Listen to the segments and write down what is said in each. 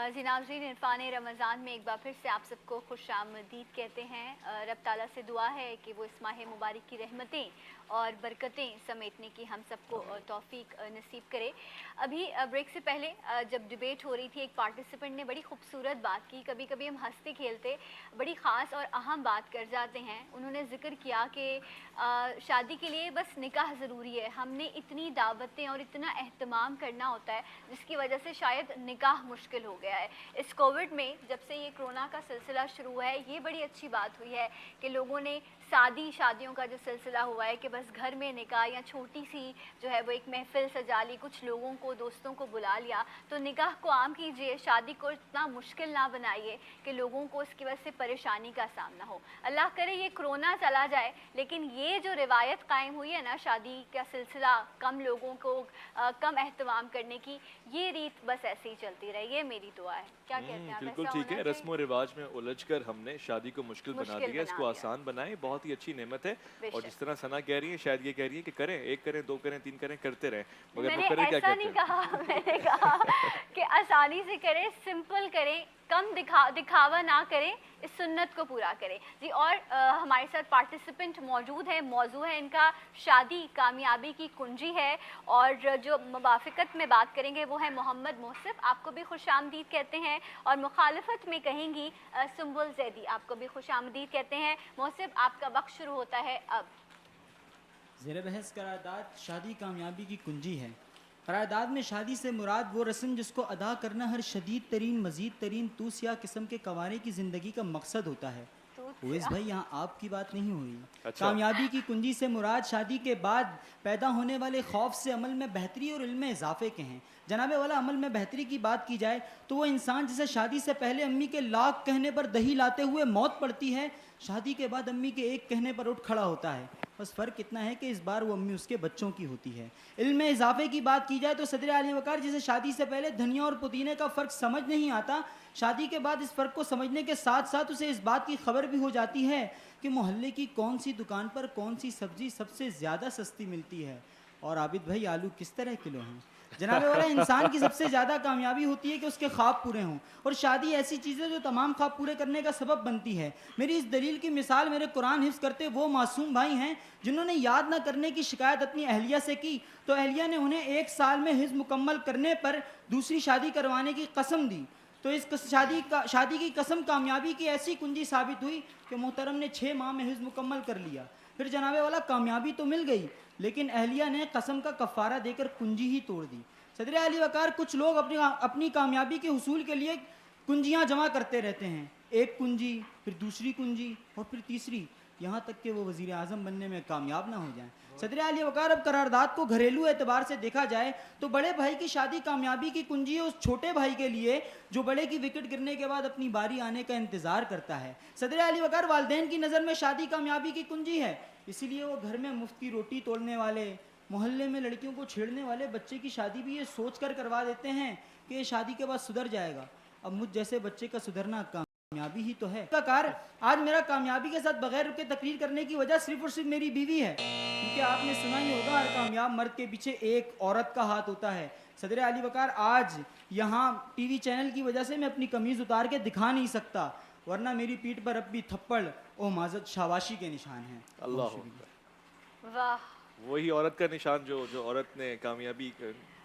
जी नाज़रीन, इरफान रमज़ान में एक बार फिर से आप सबको खुशामदीद कहते हैं। रब ताला से दुआ है कि वो इस माह मुबारक की रहमतें और बरकतें समेटने की हम सबको तौफीक नसीब करे। अभी ब्रेक से पहले जब डिबेट हो रही थी, एक पार्टिसिपेंट ने बड़ी खूबसूरत बात की। कभी कभी हम हंसते खेलते बड़ी ख़ास और अहम बात कर जाते हैं। उन्होंने ज़िक्र किया कि शादी के लिए बस निकाह ज़रूरी है। हमने इतनी दावतें और इतना एहतमाम करना होता है जिसकी वजह से शायद निकाह मुश्किल हो गया है। इस कोविड में जब से ये कोरोना का सिलसिला शुरू हुआ है, ये बड़ी अच्छी बात हुई है कि लोगों ने शादियों का जो सिलसिला हुआ है कि बस घर में निकाह या छोटी सी जो है वो एक महफिल सजा ली, कुछ लोगों को, दोस्तों को बुला लिया। तो निकाह को आम कीजिए, शादी को इतना मुश्किल ना बनाइए कि लोगों को इसकी वजह से परेशानी का सामना हो। अल्लाह करे ये कोरोना चला जाए, लेकिन ये जो रिवायत कायम हुई है ना, शादी का सिलसिला, कम लोगों को कम एहतमाम करने की, ये रीत बस ऐसे ही चलती रहे। ये मेरी दुआ है। क्या कहते हैं आप? बिल्कुल ऐसा ठीक होना है। चाहिए? रस्म और रिवाज में उलझकर हमने शादी को मुश्किल बना मुश्किल दिया, बना इसको दिया। आसान बनाएं। बहुत ही अच्छी नेमत है। और बेशक। जिस तरह सना कह रही है, शायद ये कह रही है कि करें, एक करें, दो करें, तीन करें, करते रहें, मगर मैंने वो करें क्या ऐसा कहते नहीं हैं। कहा। मैंने कहा कि आसानी से करें, सिंपल करें, कम दिखावा ना करें, इस सुन्नत को पूरा करें जी। और हमारे साथ पार्टिसिपेंट मौजूद है। मौजू है इनका शादी कामयाबी की कुंजी है। और जो मुवाफ़िक़त में बात करेंगे वो है मोहम्मद मोहसिब, आपको भी खुशामदीद कहते हैं। और मुखालफत में कहेंगी सुम्बुल ज़ैदी, आपको भी खुशामदीद कहते हैं। मोहसिब, आपका वक्त शुरू होता है अब। ज़ेर बहस करारदाद शादी कामयाबी की कुंजी है। करारदाद में शादी से मुराद वो रस्म जिसको अदा करना हर शदीद तरीन, मज़ीद तरीन, तूसिया किस्म के कंवारे की ज़िंदगी का मकसद होता है। उवैस भाई, यहाँ आपकी बात नहीं हुई। अच्छा। कामयाबी की कुंजी से मुराद शादी के बाद पैदा होने वाले खौफ से अमल में बेहतरी और इल्म इजाफे के हैं। जनाबे वाला, अमल में बेहतरी की बात की जाए तो वो इंसान जिसे शादी से पहले अम्मी के लाख कहने पर दही लाते हुए मौत पड़ती है, शादी के बाद अम्मी के एक कहने पर उठ खड़ा होता है। बस फ़र्क इतना है कि इस बार वो अम्मी उसके बच्चों की होती है। इल्म में इजाफे की बात की जाए तो सदर आली वकार जिसे शादी से पहले धनिया और पुदीने का फ़र्क समझ नहीं आता, शादी के बाद इस फ़र्क को समझने के साथ साथ उसे इस बात की खबर भी हो जाती है कि मोहल्ले की कौन सी दुकान पर कौन सी सब्ज़ी सबसे ज़्यादा सस्ती मिलती है। और आबिद भाई, आलू किस तरह किलो हैं। जनाबे वाला, इंसान की सबसे ज़्यादा कामयाबी होती है कि उसके ख्वाब पूरे हों। और शादी ऐसी चीज़ है जो तमाम ख्वाब पूरे करने का सबब बनती है। मेरी इस दलील की मिसाल मेरे कुरान हिफ्ज़ करते वो मासूम भाई हैं जिन्होंने याद न करने की शिकायत अपनी अहलिया से की, तो अहलिया ने उन्हें 1 साल में हिफ्ज़ मुकम्मल करने पर दूसरी शादी करवाने की कसम दी। तो इस शादी की कसम कामयाबी की ऐसी कुंजी साबित हुई कि मोहतरम ने 6 माह में हिफ्ज़ मुकम्मल कर लिया। फिर जनाबे वाला, कामयाबी तो मिल गई, लेकिन अहलिया ने कसम का कफ़ारा देकर कुंजी ही तोड़ दी। सदर आली वकार, कुछ लोग अपनी कामयाबी के हुसूल के लिए कुंजियाँ जमा करते रहते हैं। एक कुंजी, फिर दूसरी कुंजी और फिर तीसरी, यहाँ तक कि वो वज़ीर आज़म बनने में कामयाब ना हो जाएं। सदर आली वकार, अब करारदाद को घरेलू एतबार से देखा जाए तो बड़े भाई की शादी कामयाबी की कुंजी है उस छोटे भाई के लिए जो बड़े की विकेट गिरने के बाद अपनी बारी आने का इंतज़ार करता है। सदर आली वकार, वालिदैन की नज़र में शादी कामयाबी की कुंजी है, इसीलिए वो घर में मुफ्त की रोटी तोड़ने वाले, मोहल्ले में लड़कियों को छेड़ने वाले बच्चे की शादी भी ये सोच कर करवा देते हैं कि ये शादी के बाद सुधर जाएगा। अब मुझ जैसे बच्चे का सुधरना कामयाबी ही तो है। आज मेरा कामयाबी के साथ बगैर रुके तकरीर करने की वजह सिर्फ और सिर्फ मेरी बीवी है, क्योंकि आपने सुना ही होगा हर कामयाब मर्द के पीछे एक औरत का हाथ होता है। सदर आली वकार, आज यहाँ टीवी चैनल की वजह से मैं अपनी कमीज़ उतार के दिखा नहीं सकता, वरना मेरी पीठ पर अब भी थप्पड़ और माजत शाबाशी के निशान हैं। अल्लाह वाह, वही औरत का निशान जो औरत ने कामयाबी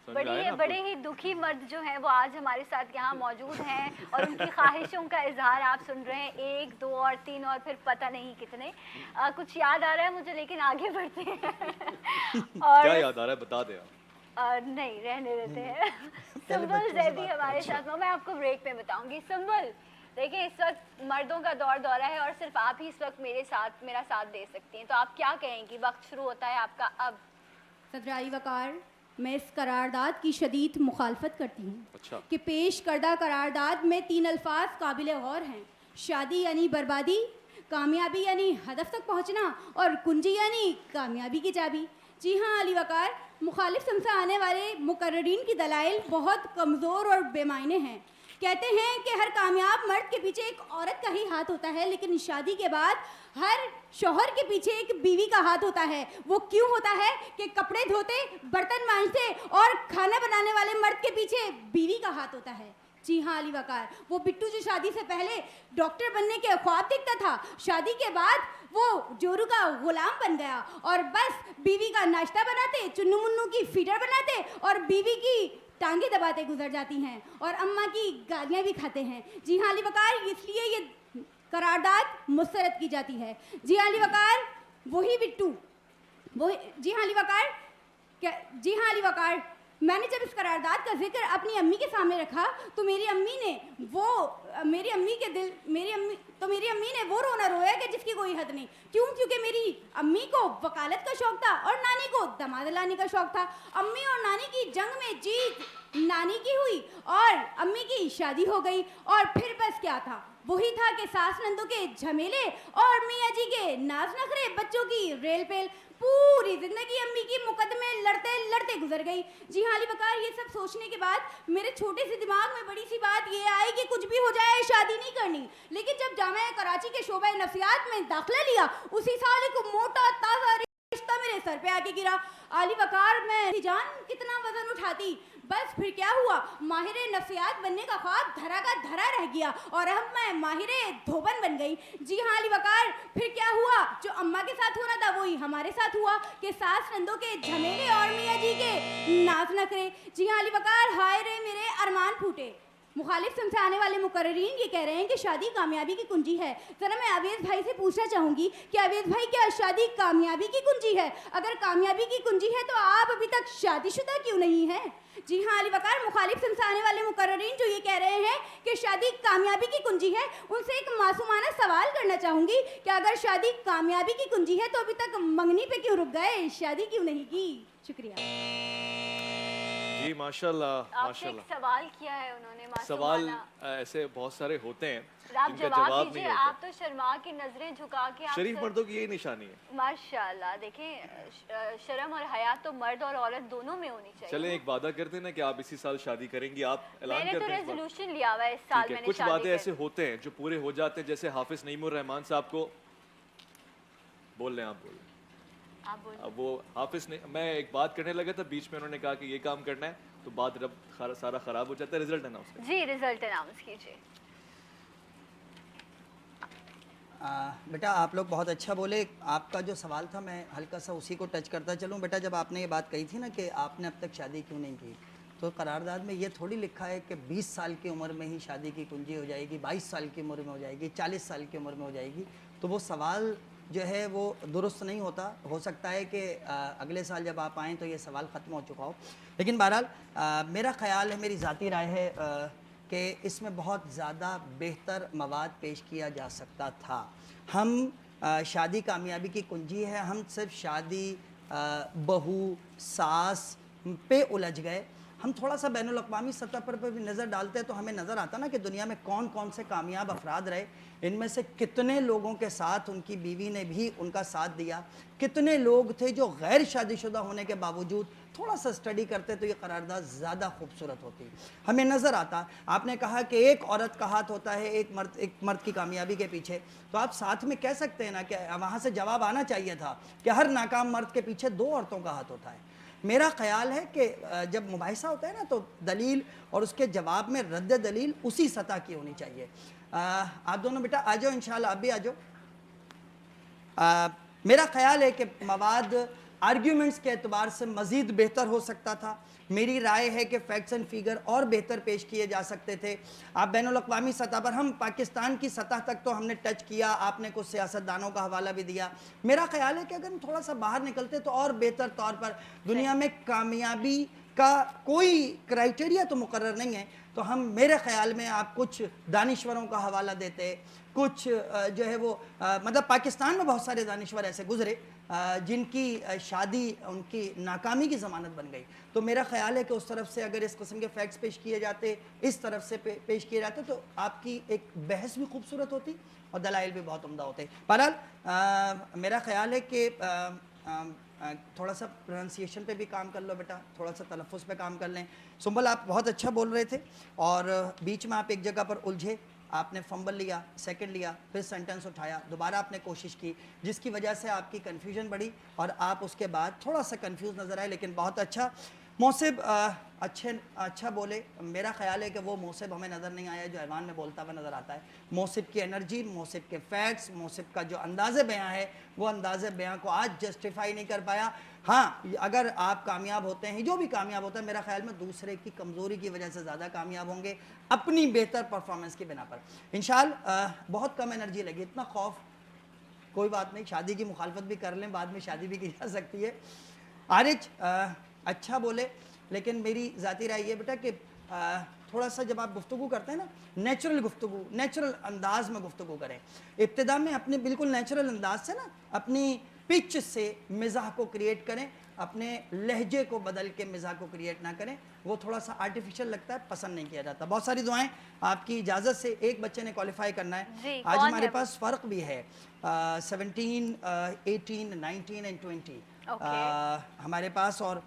समझ में आया ना बड़े आपको? ही दुखी मर्द जो हैं वो आज हमारे साथ यहाँ मौजूद हैं और उनकी ख्वाहिशों का इजहार आप सुन रहे हैं। 1, 2 और 3 और फिर पता नहीं कितने। कुछ याद आ रहा है मुझे, लेकिन आगे बढ़ते हैं। और क्या याद आ रहा है, बता दे आप। नहीं, रहने देते हैं। सुम्बुल ज़ैदी हमारे साथ, मैं आपको ब्रेक में बताऊंगी। सुम्बुल, देखिए इस वक्त मर्दों का दौर दौरा है और सिर्फ आप ही इस वक्त मेरा साथ दे सकती हैं, तो आप क्या कहेंगी? वक्त शुरू होता है आपका अब। सदर आली वकार, मैं इस करारदाद की शदीद मुखालफत करती हूँ। अच्छा। कि पेश करदा करारदाद में 3 अल्फाज काबिल गौर हैं। शादी यानी बर्बादी, कामयाबी यानी हदफ तक पहुँचना, और कुंजी यानी कामयाबी की चाबी। जी हाँ अली वकार, मुखालिफ समसा आने वाले मुकर्ररीन की दलाइल बहुत कमज़ोर और बेमायने हैं। कहते हैं कि हर कामयाब मर्द के पीछे एक औरत का ही हाथ होता है, लेकिन शादी के बाद हर शौहर के पीछे एक बीवी का हाथ होता है। वो क्यों होता है कि कपड़े धोते, बर्तन मांजते और खाना बनाने वाले मर्द के पीछे बीवी का हाथ होता है। जी हाँ अली वकार, वो बिट्टू जो शादी से पहले डॉक्टर बनने के ख्वाब देखता था, शादी के बाद वो जोरू का गुलाम बन गया और बस बीवी का नाश्ता बनाते, चुन्नू मुन्नू की फीडर बनाते और बीवी की टांगे दबाते गुजर जाती हैं और अम्मा की गालियाँ भी खाते हैं। जी हाँ अली वकार, इसलिए ये करारदाद मुस्तरद की जाती है। जी हाँ अली वकार, वही बिट्टू, वो जी हाँ अली वकार, जी हाँ अली वकार, मैंने जब इस करारदाद का जिक्र अपनी अम्मी के सामने रखा तो मेरी अम्मी ने मेरी अम्मी ने वो रोना रोया कि जिसकी कोई हद नहीं। क्यों? क्योंकि मेरी अम्मी को वकालत का शौक था और नानी को दामाद लाने का शौक था। अम्मी और नानी की जंग में जीत नानी की हुई और अम्मी की शादी हो गई और फिर बस क्या था, वही था कि सास नंदों के झमेले और मियाँ जी के नाज नखरे, बच्चों की रेल पेल, पूरी जिंदगी अम्मी की मुकदमे लड़ते लड़ते गुजर गई। जी हाँ अली वकार, ये सब सोचने के बाद मेरे छोटे से दिमाग में बड़ी सी बात ये आई कि कुछ भी हो जाए शादी नहीं करनी। लेकिन जब जामिया कराची के शोबा नफ्सियात में दाखिला लिया, उसी साल एक मोटा ताज़ा रिश्ता मेरे सर पे आके गिरा। अली वकार, मैं जान कितना वजन उठाती, बस फिर क्या हुआ, माहिर नफ्सियात बनने का ख्वाब धरा का धरा रह गया और अब मैं माहिर धोबन बन गई। जी हाँ अली वकार, फिर क्या हुआ, जो अम्मा के साथ होना था वही हमारे साथ हुआ कि सास नंदों के झमेले और मियाँ जी के नाच नखरे। जी हाँ अली वकार, हाय रे मेरे अरमान फूटे। मुखालिफ सिम से आने वाले मुकर्रीन ये कह रहे हैं कि शादी कामयाबी की कुंजी है। ज़रा मैं अवेद भाई से पूछना चाहूँगी कि अवेद भाई, क्या शादी कामयाबी की कुंजी है? अगर कामयाबी की कुंजी है तो आप अभी तक शादीशुदा क्यों नहीं हैं? जी हाँ अली वकार, मुखालिफ सिम से आने वाले मुकर्रीन जो ये कह रहे हैं कि शादी कामयाबी की कुंजी है, उनसे एक मासूमाना सवाल करना चाहूँगी कि अगर शादी कामयाबी की कुंजी है तो अभी तक मंगनी पे क्यों रुक गए, शादी क्यों नहीं की? शुक्रिया। जी माशाल्लाह आपसे एक माशाल्लाह। सवाल किया है उन्होंने, सवाल मासूमाना। ऐसे बहुत सारे होते हैं आप जिनका जवाब जवाब दीजिए। नहीं होता। आप तो शर्मा के नजरें झुका के आप शरीफ मर्दों की यही निशानी है। माशाल्लाह, देखें शर्म और हया तो मर्द और औरत दोनों में होनी चाहिए। चले एक वादा करते हैं ना कि आप इसी साल शादी करेंगी, आप ऐलान मैंने तो करते हैं इस बार। रेजोल्यूशन लिया हुआ है इस साल, ठीक है, मैंने कुछ शादी वादे करनी। ऐसे होते हैं जो पूरे हो जाते हैं, जैसे हाफिज नईमुर रहमान साहब को बोल रहे हैं, आप बोल रहे हैं। आप बोलिए। अब वो हाफिज ने, मैं एक बात करने लगा था बीच में, उन्होंने कहा कि ये काम करना है तो बात रब सारा खराब हो जाता है। रिजल्ट अनाउंस करें। जी रिजल्ट अनाउंस कीजिए। बेटा आप लोग बहुत अच्छा बोले। आपका जो सवाल था मैं हल्का सा उसी को टच करता चलूँ। बेटा जब आपने ये बात कही थी ना कि आपने अब तक शादी क्यों नहीं की, तो करारदाद में ये थोड़ी लिखा है कि 20 साल की उम्र में ही शादी की कुंजी हो जाएगी, 22 साल की उम्र में हो जाएगी, 40 साल की उम्र में हो जाएगी। तो वो सवाल जो है वो दुरुस्त नहीं होता। हो सकता है कि अगले साल जब आप आएँ तो ये सवाल ख़त्म हो चुका हो। लेकिन बहरहाल मेरा ख़्याल है, मेरी ज़ाती राय है कि इसमें बहुत ज़्यादा बेहतर मवाद पेश किया जा सकता था। हम शादी कामयाबी की कुंजी है, हम सिर्फ शादी बहू सास पे उलझ गए। हम थोड़ा सा बैनुल अक़वामी सतह पर भी नज़र डालते हैं तो हमें नज़र आता ना कि दुनिया में कौन कौन से कामयाब अफराद रहे, इनमें से कितने लोगों के साथ उनकी बीवी ने भी उनका साथ दिया, कितने लोग थे जो गैर शादीशुदा होने के बावजूद थोड़ा सा स्टडी करते तो ये करारदाद ज़्यादा खूबसूरत होती। हमें नज़र आता, आपने कहा कि एक औरत का हाथ होता है एक मर्द की कामयाबी के पीछे, तो आप साथ में कह सकते हैं ना कि वहाँ से जवाब आना चाहिए था कि हर नाकाम मर्द के पीछे 2 औरतों का हाथ होता है। मेरा ख़्याल है कि जब मुबाहिसा होता है ना तो दलील और उसके जवाब में रद्द दलील उसी सतह की होनी चाहिए। आप दोनों बेटा आ जाओ, इंशाल्लाह आप भी आ जाओ। मेरा ख़्याल है कि मवाद आर्ग्यूमेंट्स के एतबार से मज़ीद बेहतर हो सकता था। मेरी राय है कि फैक्ट्स एंड फिगर और बेहतर पेश किए जा सकते थे। आप बैनुल अक़वामी सतह पर, हम पाकिस्तान की सतह तक तो हमने टच किया, आपने कुछ सियासतदानों का हवाला भी दिया। मेरा ख़्याल है कि अगर हम थोड़ा सा बाहर निकलते तो और बेहतर तौर पर, दुनिया में कामयाबी का कोई क्राइटेरिया तो मुकर्रर नहीं है, तो हम मेरे ख़्याल में आप कुछ दानिश्वरों का हवाला देते, कुछ जो है वो मतलब पाकिस्तान में बहुत सारे दानिश्वर ऐसे गुजरे जिनकी शादी उनकी नाकामी की ज़मानत बन गई। तो मेरा ख़्याल है कि उस तरफ से अगर इस किस्म के फैक्ट्स पेश किए जाते, इस तरफ से पेश किए जाते, तो आपकी एक बहस भी खूबसूरत होती और दलाइल भी बहुत उम्दा होते। बहरहाल मेरा ख़्याल है कि थोड़ा सा प्रोनाउंसिएशन पे भी काम कर लो बेटा, थोड़ा सा तलफ़्फ़ुज़ पे काम कर लें। सुंबल आप बहुत अच्छा बोल रहे थे और बीच में आप एक जगह पर उलझे, आपने फंबल लिया, सेकंड लिया, फिर सेंटेंस उठाया, दोबारा आपने कोशिश की, जिसकी वजह से आपकी कन्फ्यूजन बढ़ी और आप उसके बाद थोड़ा सा कंफ्यूज नज़र आए। लेकिन बहुत अच्छा। मोहसिब अच्छा बोले। मेरा ख्याल है कि वो मोहसिब हमें नज़र नहीं आया जो ऐवान में बोलता हुआ नज़र आता है। मोहसिब की एनर्जी, मोहसिब के फैक्ट्स, मोहसिब का जो अंदाज़ बयां है वो अंदाज़ बयां को आज जस्टिफाई नहीं कर पाया। हाँ, अगर आप कामयाब होते हैं, जो भी कामयाब होता है, मेरा ख्याल में दूसरे की कमज़ोरी की वजह से ज़्यादा कामयाब होंगे अपनी बेहतर परफॉर्मेंस की बिना पर। इंशाअल्लाह बहुत कम एनर्जी लगी, इतना खौफ कोई बात नहीं, शादी की मुखालफत भी कर लें, बाद में शादी भी की जा सकती है। आरिज अच्छा बोले, लेकिन मेरी ज़ाती राय ये बेटा कि थोड़ा सा जब आप गुफ्तगू करते हैं ना, नेचुरल गुफ्तगू, नेचुरल अंदाज में गुफ्तगू करें। इब्तिदा में अपने बिल्कुल नेचुरल अंदाज से ना अपनी पिच से मिज़ाह को क्रिएट करें, अपने लहजे को बदल के मिज़ाह को क्रिएट ना करें, वो थोड़ा सा आर्टिफिशियल लगता है, पसंद नहीं किया जाता। बहुत सारी दुआएं आपकी इजाज़त से। एक बच्चे ने क्वालिफाई करना है जी, आज कौन हमारे है वो? पास फ़र्क भी है 17, 18, 19 एंड 20 हमारे पास, और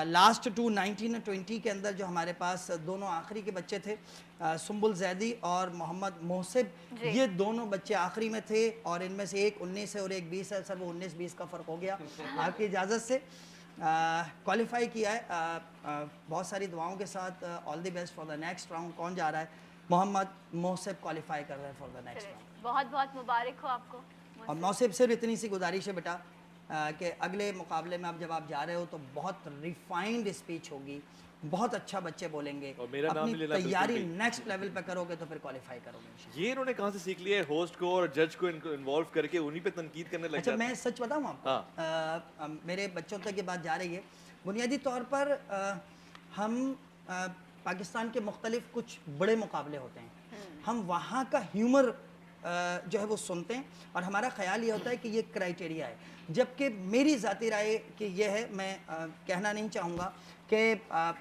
लास्ट 2 19 और 20 के अंदर जो हमारे पास दोनों आखिरी के बच्चे थे, सुम्बुल जैदी और मोहम्मद मोहसिब, जी। ये दोनों बच्चे आखिरी में थे, और इनमें से एक 19 है और एक 20 है। सर वो 19-20 का फ़र्क हो गया आपकी इजाज़त से। क्वालिफाई किया है, बहुत सारी दुआओं के साथ। All the best for the next round. कौन जा रहा है? मोहम्मद मोहसिब क्वालिफाई कर रहे हैं फॉर द नेक्स्ट राउंड। बहुत बहुत मुबारक हो आपको। और मोहसिब सिर्फ इतनी सी गुजारिश है बेटा कि अगले मुकाबले में जब आप जा रहे हो तो बहुत रिफाइंड स्पीच होगी, बहुत अच्छा बच्चे बोलेंगे, और मेरा नाम अपनी भी लेना बिल्कुल तैयारी भी। नेक्स्ट लेवल पे करोगे तो फिर क्वालिफाई करोगे इंशाल्लाह। ये इन्होंने कहाँ से सीख लिया है होस्ट को और जज को इन्वॉल्व करके उन्हीं पे तनकीद करने लग अच्छा, जाते मैं सच बताऊँ आपको, हाँ। मेरे बच्चों तक ये बात जा रही है। बुनियादी तौर पर हम पाकिस्तान के मुख्तलिफ कुछ बड़े मुकाबले होते हैं, हम वहाँ का ह्यूमर जो है वो सुनते हैं, और हमारा ख्याल ये होता है कि ये क्राइटेरिया है। जबकि मेरी ज़ाती राय कि ये है, मैं कहना नहीं चाहूँगा कि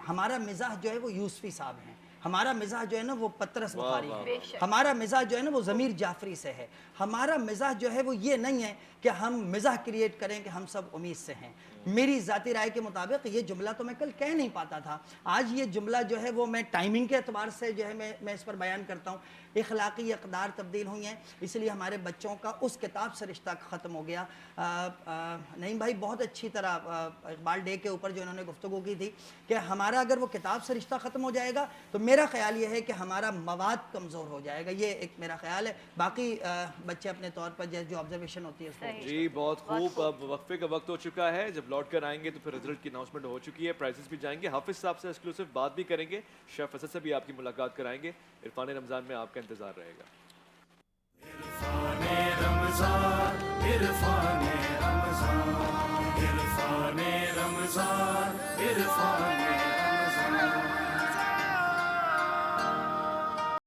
हमारा मिजाज जो है वो यूसुफी साहब हैं, हमारा मिजाज जो है ना वो पतरस वाह, बुखारी वाह, है, बेशक। हमारा मिजाज जो है ना वो ज़मीर जाफरी से है। हमारा मिजाज जो है वो ये नहीं है कि हम मिजाज क्रिएट करें कि हम सब उम्मीद से हैं। मेरी ज़ाती राय के मुताबिक ये जुमला तो मैं कल कह नहीं पाता था, आज ये जुमला जो है वो मैं टाइमिंग के अतबार से जो है मैं इस पर बयान करता हूँ। इखलाकी अक़दार तब्दील हुई हैं, इसलिए हमारे बच्चों का उस किताब से रिश्ता ख़त्म हो गया। नहीं भाई, बहुत अच्छी तरह इकबाल डे के ऊपर जो इन्होंने गुफ्तगू की थी कि हमारा अगर वो किताब से रिश्ता ख़त्म हो जाएगा तो मेरा ख़्याल ये है कि हमारा मवाद कमज़ोर हो जाएगा। ये एक मेरा ख़्याल है। बाकी बच्चे अपने तौर पर जो ऑब्जर्वेशन होती है उसको सही। जी बहुत खूब। अब वक्फे का वक्त हो चुका है, जब लौट कर आएंगे तो फिर रिजल्ट की अनाउंसमेंट हो चुकी है, प्राइजेस भी जाएंगे, हाफिज साहब से एक्सक्लूसिव बात भी करेंगे, शेफ असद से भी आपकी मुलाकात कराएंगे। इरफान रमज़ान में आपका इंतजार रहेगा। इरफाने रमज़ान, इरफाने रमज़ान, इरफाने रमज़ान, इरफाने